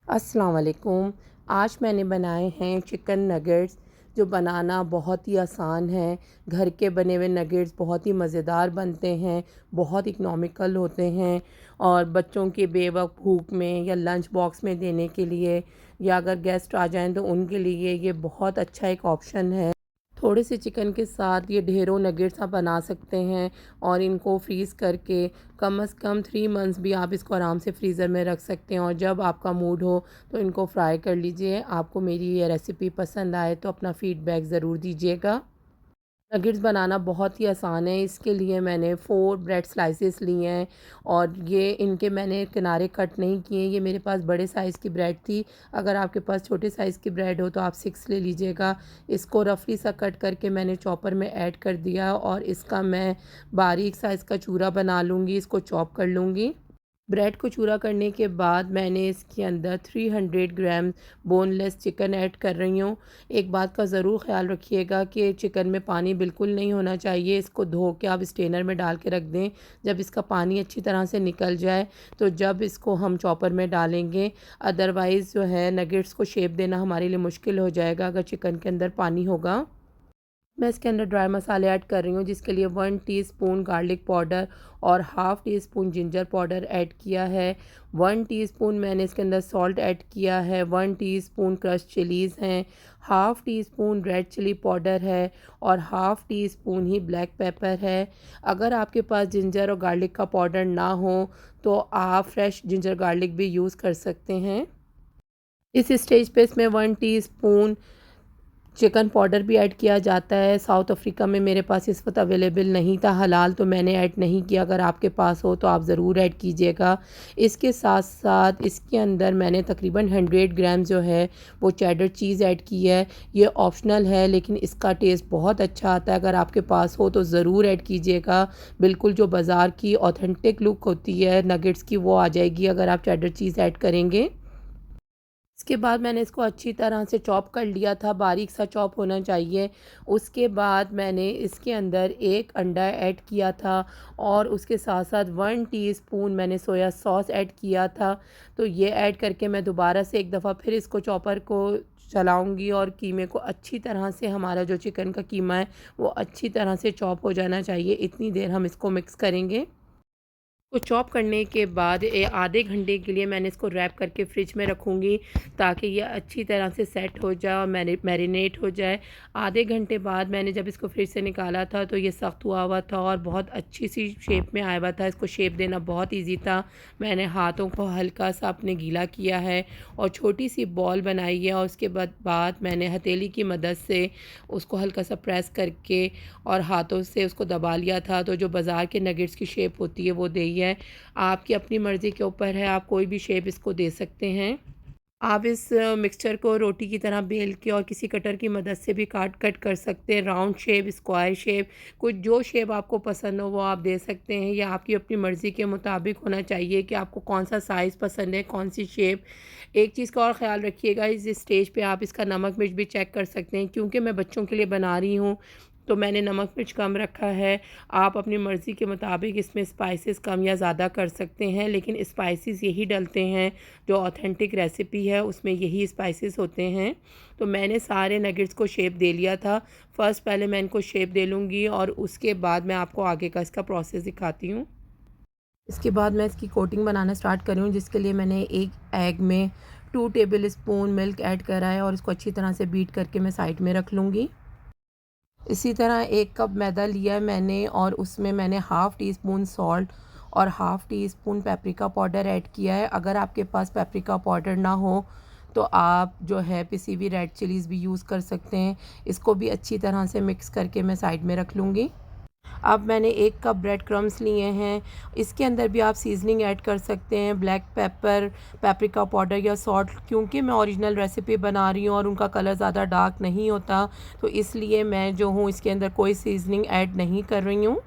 अस्सलाम वालेकुम। आज मैंने बनाए हैं चिकन नगेट्स, जो बनाना बहुत ही आसान है। घर के बने हुए नगेट्स बहुत ही मज़ेदार बनते हैं, बहुत इकनॉमिकल होते हैं और बच्चों के बेवक़्त भूख में या लंच बॉक्स में देने के लिए या अगर गेस्ट आ जाएँ तो उनके लिए ये बहुत अच्छा एक ऑप्शन है। थोड़े से चिकन के साथ ये ढेरों नगेट्स आप बना सकते हैं और इनको फ्रीज़ करके कम से कम 3 मंथ्स भी आप इसको आराम से फ्रीज़र में रख सकते हैं और जब आपका मूड हो तो इनको फ्राई कर लीजिए। आपको मेरी ये रेसिपी पसंद आए तो अपना फ़ीडबैक ज़रूर दीजिएगा। नगेट्स बनाना बहुत ही आसान है। इसके लिए मैंने 4 ब्रेड स्लाइसेस लिए हैं और ये इनके मैंने किनारे कट नहीं किए। ये मेरे पास बड़े साइज़ की ब्रेड थी। अगर आपके पास छोटे साइज़ की ब्रेड हो तो आप 6 ले लीजिएगा। इसको रफली सा कट करके मैंने चॉपर में ऐड कर दिया और इसका मैं बारीक साइज़ का चूरा बना लूँगी, इसको चॉप कर लूँगी। ब्रेड को चूरा करने के बाद मैंने इसके अंदर 300 ग्राम बोनलेस चिकन ऐड कर रही हूँ। एक बात का ज़रूर ख़्याल रखिएगा कि चिकन में पानी बिल्कुल नहीं होना चाहिए। इसको धो के आप स्ट्रेनर में डाल के रख दें। जब इसका पानी अच्छी तरह से निकल जाए तो जब इसको हम चॉपर में डालेंगे, अदरवाइज़ जो है नगेट्स को शेप देना हमारे लिए मुश्किल हो जाएगा अगर चिकन के अंदर पानी होगा। मैं इसके अंदर ड्राई मसाले ऐड कर रही हूँ, जिसके लिए 1 टीस्पून गार्लिक पाउडर और half tea spoon ginger powder add किया है। 1 टीस्पून मैंने इसके अंदर सॉल्ट ऐड किया है। 1 टीस्पून क्रश्ड चिलीज़ हैं। Half teaspoon red chilli powder है और हाफ़ टी स्पून ही ब्लैक पेपर है। अगर आपके पास जिंजर और गार्लिक का पाउडर ना हो तो आप फ्रेश जिंजर गार्लिक भी यूज़ कर सकते हैं। इस स्टेज पे इसमें 1 टीस्पून चिकन पाउडर भी ऐड किया जाता है। साउथ अफ्रीका में मेरे पास इस वक्त अवेलेबल नहीं था हलाल, तो मैंने ऐड नहीं किया। अगर आपके पास हो तो आप ज़रूर ऐड कीजिएगा। इसके साथ साथ इसके अंदर मैंने तकरीबन 100 ग्राम जो है वो चेडर चीज़ ऐड की है। ये ऑप्शनल है लेकिन इसका टेस्ट बहुत अच्छा आता है। अगर आपके पास हो तो ज़रूर ऐड कीजिएगा। बिल्कुल जो बाज़ार की ऑथेंटिक लुक होती है नगेट्स की वो आ जाएगी अगर आप चेडर चीज़ ऐड करेंगे। इसके बाद मैंने इसको अच्छी तरह से चॉप कर लिया था, बारीक सा चॉप होना चाहिए। उसके बाद मैंने इसके अंदर 1 अंडा ऐड किया था और उसके साथ-साथ 1 टीस्पून मैंने सोया सॉस ऐड किया था। तो ये ऐड करके मैं दोबारा से एक दफ़ा फिर इसको चॉपर को चलाऊँगी और कीमे को अच्छी तरह से, हमारा जो चिकन का कीमा है वो अच्छी तरह से चॉप हो जाना चाहिए। इतनी देर हम इसको मिक्स करेंगे। को चॉप करने के बाद आधे घंटे के लिए मैंने इसको रैप करके फ्रिज में रखूँगी ताकि ये अच्छी तरह से सेट हो जाए और मैरिनेट हो जाए। आधे घंटे बाद मैंने जब इसको फ्रिज से निकाला था तो ये सख्त हुआ हुआ था और बहुत अच्छी सी शेप में आया हुआ था। इसको शेप देना बहुत ईजी था। मैंने हाथों को हल्का सा अपने गीला किया है और छोटी सी बॉल बनाई है और उसके बाद मैंने हथेली की मदद से उसको हल्का सा प्रेस करके और हाथों से उसको दबा लिया था। तो जो बाज़ार के नगेट्स की शेप होती है वो दी है। आपकी अपनी मर्ज़ी के ऊपर है, आप कोई भी शेप इसको दे सकते हैं। आप इस मिक्सचर को रोटी की तरह बेल के और किसी कटर की मदद से भी कट कर सकते हैं। राउंड शेप, स्क्वायर शेप, कुछ जो शेप आपको पसंद हो वो आप दे सकते हैं। या आपकी अपनी मर्ज़ी के मुताबिक होना चाहिए कि आपको कौन सा साइज़ पसंद है, कौन सी शेप। एक चीज़ का और ख़्याल रखिएगा, इस स्टेज पे आप इसका नमक मिर्च भी चेक कर सकते हैं। क्योंकि मैं बच्चों के लिए बना रही हूँ तो मैंने नमक मिर्च कम रखा है। आप अपनी मर्ज़ी के मुताबिक इसमें स्पाइसेस कम या ज़्यादा कर सकते हैं, लेकिन स्पाइसेस यही डलते हैं जो ऑथेंटिक रेसिपी है उसमें यही स्पाइसेस होते हैं। तो मैंने सारे नगेट्स को शेप दे लिया था। फ़र्स्ट पहले मैं इनको शेप दे लूँगी और उसके बाद मैं आपको आगे का इसका प्रोसेस दिखाती हूँ। इसके बाद मैं इसकी कोटिंग बनाना स्टार्ट कर रही हूँ, जिसके लिए मैंने एक एग में 2 टेबल स्पून मिल्क ऐड करा है और इसको अच्छी तरह से बीट करके मैं साइड में रख लूँगी। इसी तरह 1 कप मैदा लिया है मैंने और उसमें मैंने हाफ़ टी स्पून सॉल्ट और half tea spoon paprika powder add किया है। अगर आपके पास पेपरिका पाउडर ना हो तो आप जो है पिसी हुई रेड चिलीज़ भी यूज़ कर सकते हैं। इसको भी अच्छी तरह से मिक्स करके मैं साइड में रख लूँगी। अब मैंने 1 कप ब्रेड क्रम्स लिए हैं। इसके अंदर भी आप सीज़निंग ऐड कर सकते हैं, ब्लैक पेपर, पेपरिका पाउडर या सॉल्ट। क्योंकि मैं ओरिजिनल रेसिपी बना रही हूँ और उनका कलर ज़्यादा डार्क नहीं होता, तो इसलिए मैं जो हूँ इसके अंदर कोई सीज़निंग ऐड नहीं कर रही हूँ।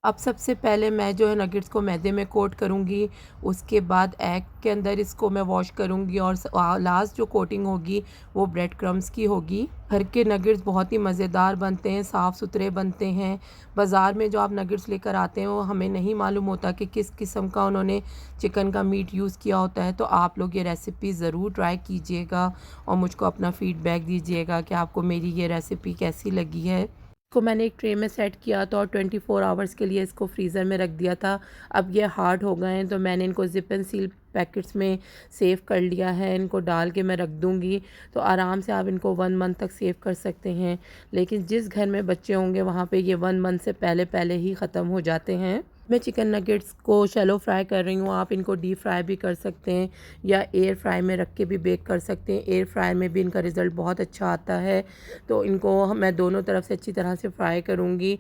अब सबसे पहले मैं जो है नगेट्स को मैदे में कोट करूँगी, उसके बाद एग के अंदर इसको मैं वॉश करूँगी और लास्ट जो कोटिंग होगी वो ब्रेड क्रम्स की होगी। घर के नगेट्स बहुत ही मज़ेदार बनते हैं, साफ़ सुथरे बनते हैं। बाज़ार में जो आप नगेट्स लेकर आते हैं वो हमें नहीं मालूम होता कि किस किस्म का उन्होंने चिकन का मीट यूज़ किया होता है। तो आप लोग ये रेसिपी ज़रूर ट्राई कीजिएगा और मुझको अपना फ़ीडबैक दीजिएगा कि आपको मेरी ये रेसिपी कैसी लगी है। इसको मैंने एक ट्रे में सेट किया था और 24 आवर्स के लिए इसको फ्रीज़र में रख दिया था। अब ये हार्ड हो गए हैं तो मैंने इनको ज़िप एंड सील पैकेट्स में सेव कर लिया है। इनको डाल के मैं रख दूँगी तो आराम से आप इनको 1 मंथ तक सेव कर सकते हैं। लेकिन जिस घर में बच्चे होंगे वहाँ पे ये 1 मंथ से पहले ही ख़त्म हो जाते हैं। मैं चिकन नगेट्स को शैलो फ्राई कर रही हूँ, आप इनको डीप फ्राई भी कर सकते हैं या एयर फ्राई में रख के भी बेक कर सकते हैं। एयर फ्राई में भी इनका रिज़ल्ट बहुत अच्छा आता है। तो इनको मैं दोनों तरफ से अच्छी तरह से फ्राई करूँगी।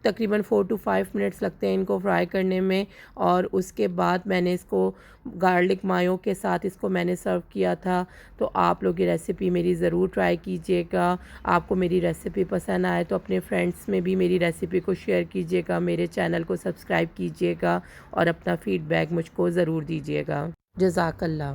तकरीबन 4 टू 5 मिनट्स लगते हैं इनको फ्राई करने में और उसके बाद मैंने इसको गार्लिक मायो के साथ इसको मैंने सर्व किया था। तो आप लोग ये रेसिपी मेरी ज़रूर ट्राई कीजिएगा। आपको मेरी रेसिपी पसंद आए तो अपने फ्रेंड्स में भी मेरी रेसिपी को शेयर कीजिएगा, मेरे चैनल को सब्सक्राइब कीजिएगा और अपना फ़ीडबैक मुझको ज़रूर दीजिएगा। जज़ाकल्लाह।